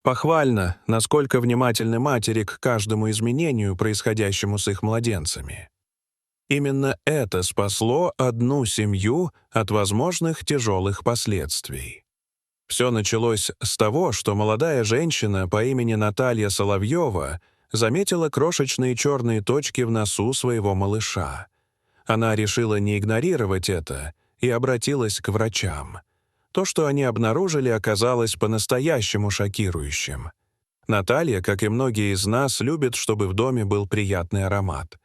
Похвально, насколько внимательны матери к каждому изменению, происходящему с их младенцами. Именно это спасло одну семью от возможных тяжелых последствий. Все началось с того, что молодая женщина по имени Наталья Соловьева заметила крошечные черные точки в носу своего малыша. Она решила не игнорировать это и обратилась к врачам. То, что они обнаружили, оказалось по-настоящему шокирующим. Наталья, как и многие из нас, любит, чтобы в доме был приятный аромат.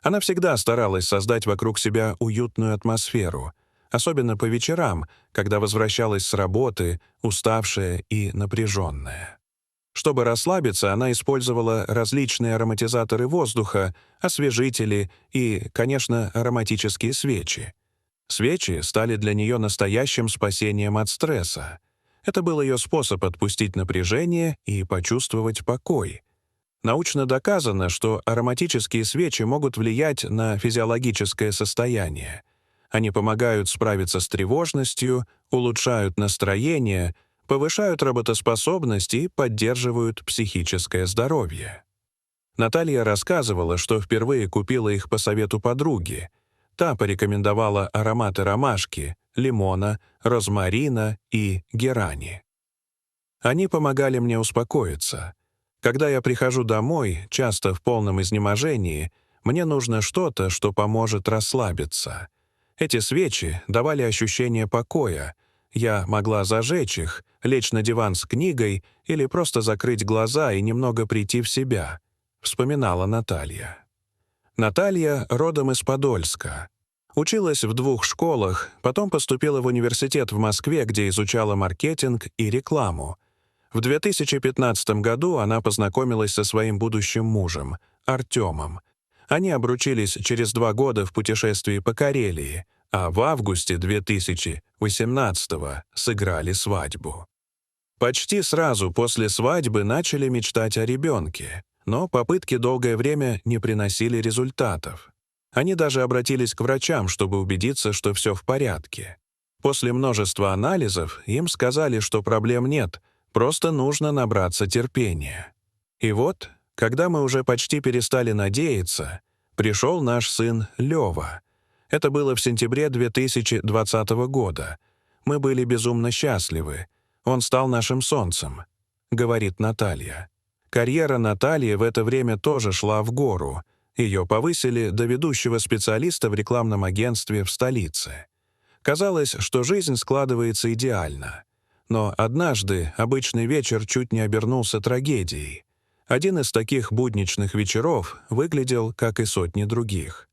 Она всегда старалась создать вокруг себя уютную атмосферу, особенно по вечерам, когда возвращалась с работы, уставшая и напряженная. Чтобы расслабиться, она использовала различные ароматизаторы воздуха, освежители и, конечно, ароматические свечи. Свечи стали для нее настоящим спасением от стресса. Это был ее способ отпустить напряжение и почувствовать покой. Научно доказано, что ароматические свечи могут влиять на физиологическое состояние. Они помогают справиться с тревожностью, улучшают настроение, повышают работоспособность и поддерживают психическое здоровье. Наталья рассказывала, что впервые купила их по совету подруги. Та порекомендовала ароматы ромашки, лимона, розмарина и герани. Они помогали мне успокоиться. Когда я прихожу домой, часто в полном изнеможении, мне нужно что-то, что поможет расслабиться. Эти свечи давали ощущение покоя. Я могла зажечь их, лечь на диван с книгой или просто закрыть глаза и немного прийти в себя, вспоминала Наталья. Наталья родом из Подольска. Училась в 2 школах, потом поступила в университет в Москве, где изучала маркетинг и рекламу. В 2015 году она познакомилась со своим будущим мужем, Артемом. Они обручились через 2 года в путешествии по Карелии, а в августе 2018 сыграли свадьбу. Почти сразу после свадьбы начали мечтать о ребенке, но попытки долгое время не приносили результатов. Они даже обратились к врачам, чтобы убедиться, что все в порядке. После множества анализов им сказали, что проблем нет, просто нужно набраться терпения. И вот, когда мы уже почти перестали надеяться, пришел наш сын Лёва. Это было в сентябре 2020 года. Мы были безумно счастливы. Он стал нашим солнцем, говорит Наталья. Карьера Натальи в это время тоже шла в гору. Ее повысили до ведущего специалиста в рекламном агентстве в столице. Казалось, что жизнь складывается идеально. Но однажды обычный вечер чуть не обернулся трагедией. Один из таких будничных вечеров выглядел, как и сотни других.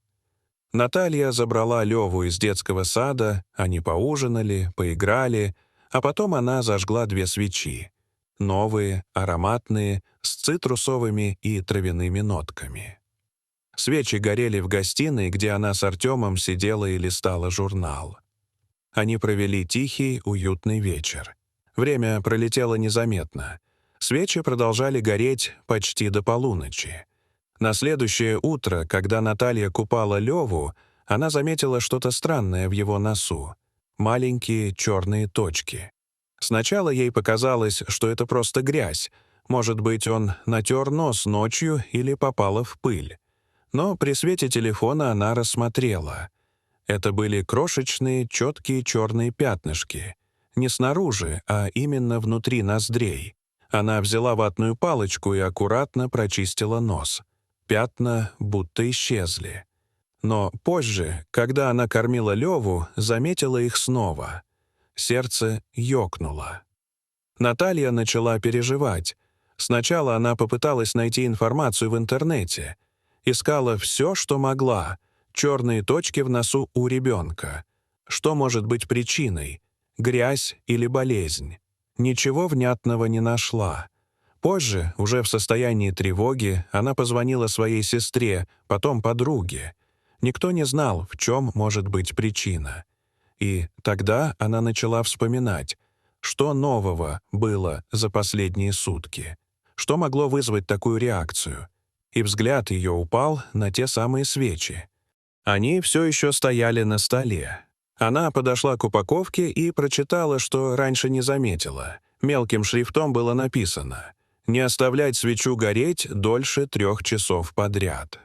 Наталья забрала Леву из детского сада, они поужинали, поиграли, а потом она зажгла 2 свечи. Новые, ароматные, с цитрусовыми и травяными нотками. Свечи горели в гостиной, где она с Артемом сидела и листала журнал. Они провели тихий, уютный вечер. Время пролетело незаметно. Свечи продолжали гореть почти до полуночи. На следующее утро, когда Наталья купала Леву, она заметила что-то странное в его носу. Маленькие черные точки. Сначала ей показалось, что это просто грязь. Может быть, он натер нос ночью или попала в пыль. Но при свете телефона она рассмотрела. Это были крошечные, четкие черные пятнышки. Не снаружи, а именно внутри ноздрей. Она взяла ватную палочку и аккуратно прочистила нос. Пятна будто исчезли. Но позже, когда она кормила Леву, заметила их снова. Сердце ёкнуло. Наталья начала переживать. Сначала она попыталась найти информацию в интернете. Искала все, что могла. Черные точки в носу у ребенка. Что может быть причиной? Грязь или болезнь? Ничего внятного не нашла. Позже, уже в состоянии тревоги, она позвонила своей сестре, потом подруге. Никто не знал, в чем может быть причина. И тогда она начала вспоминать, что нового было за последние сутки, что могло вызвать такую реакцию. И взгляд ее упал на те самые свечи. Они все еще стояли на столе. Она подошла к упаковке и прочитала, что раньше не заметила. Мелким шрифтом было написано: «Не оставлять свечу гореть дольше 3 часов подряд».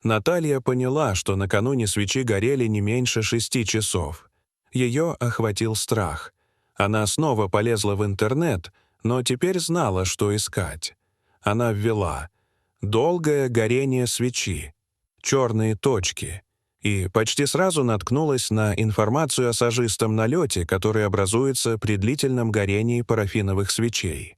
Наталья поняла, что накануне свечи горели не меньше 6 часов. Ее охватил страх. Она снова полезла в интернет, но теперь знала, что искать. Она ввела «долгое горение свечи», «черные точки» и почти сразу наткнулась на информацию о сажистом налете, который образуется при длительном горении парафиновых свечей.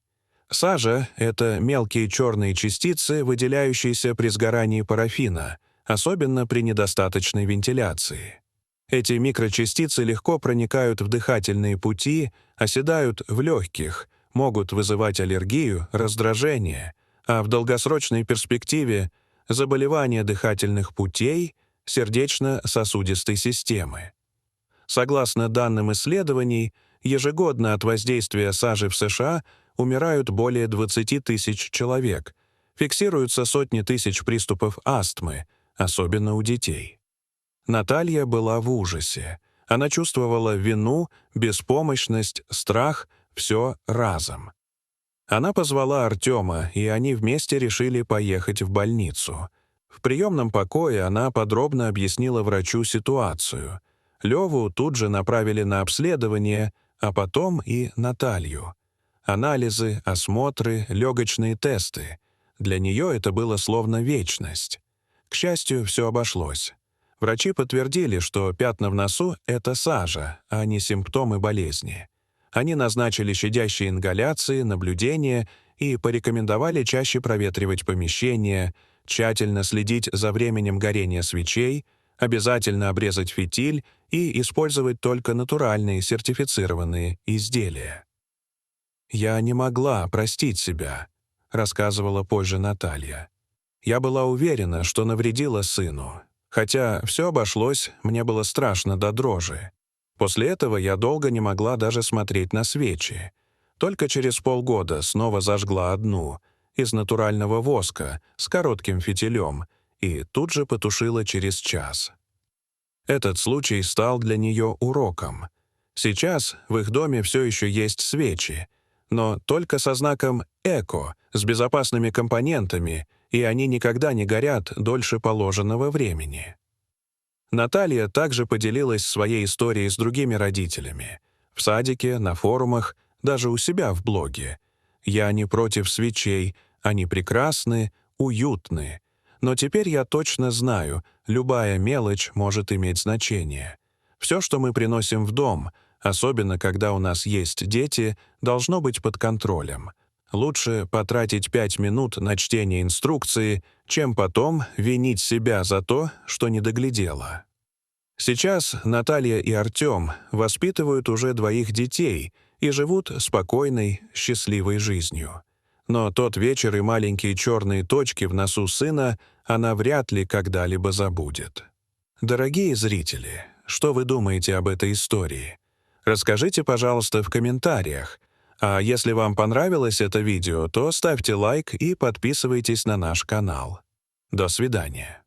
Сажа — это мелкие черные частицы, выделяющиеся при сгорании парафина, особенно при недостаточной вентиляции. Эти микрочастицы легко проникают в дыхательные пути, оседают в легких, могут вызывать аллергию, раздражение, а в долгосрочной перспективе — заболевания дыхательных путей, сердечно-сосудистой системы. Согласно данным исследований, ежегодно от воздействия сажи в США умирают более 20 тысяч человек, фиксируются сотни тысяч приступов астмы, особенно у детей. Наталья была в ужасе. Она чувствовала вину, беспомощность, страх — все разом. Она позвала Артема, и они вместе решили поехать в больницу. В приемном покое она подробно объяснила врачу ситуацию. Леву тут же направили на обследование, а потом и Наталью. Анализы, осмотры, легочные тесты. Для нее это было словно вечность. К счастью, все обошлось. Врачи подтвердили, что пятна в носу — это сажа, а не симптомы болезни. Они назначили щадящие ингаляции, наблюдения и порекомендовали чаще проветривать помещение, тщательно следить за временем горения свечей, обязательно обрезать фитиль и использовать только натуральные сертифицированные изделия. «Я не могла простить себя», — рассказывала позже Наталья. «Я была уверена, что навредила сыну. Хотя все обошлось, мне было страшно до дрожи. После этого я долго не могла даже смотреть на свечи. Только через полгода снова зажгла одну, из натурального воска, с коротким фитилем, и тут же потушила через час. Этот случай стал для нее уроком. Сейчас в их доме все еще есть свечи, но только со знаком «эко», с безопасными компонентами, и они никогда не горят дольше положенного времени. Наталья также поделилась своей историей с другими родителями. В садике, на форумах, даже у себя в блоге. «Я не против свечей, они прекрасны, уютны. Но теперь я точно знаю, любая мелочь может иметь значение. Все, что мы приносим в дом, особенно когда у нас есть дети, должно быть под контролем. Лучше потратить 5 минут на чтение инструкции, чем потом винить себя за то, что не доглядела». Сейчас Наталья и Артем воспитывают уже 2 детей и живут спокойной, счастливой жизнью. Но тот вечер и маленькие черные точки в носу сына она вряд ли когда-либо забудет. Дорогие зрители, что вы думаете об этой истории? Расскажите, пожалуйста, в комментариях. А если вам понравилось это видео, то ставьте лайк и подписывайтесь на наш канал. До свидания.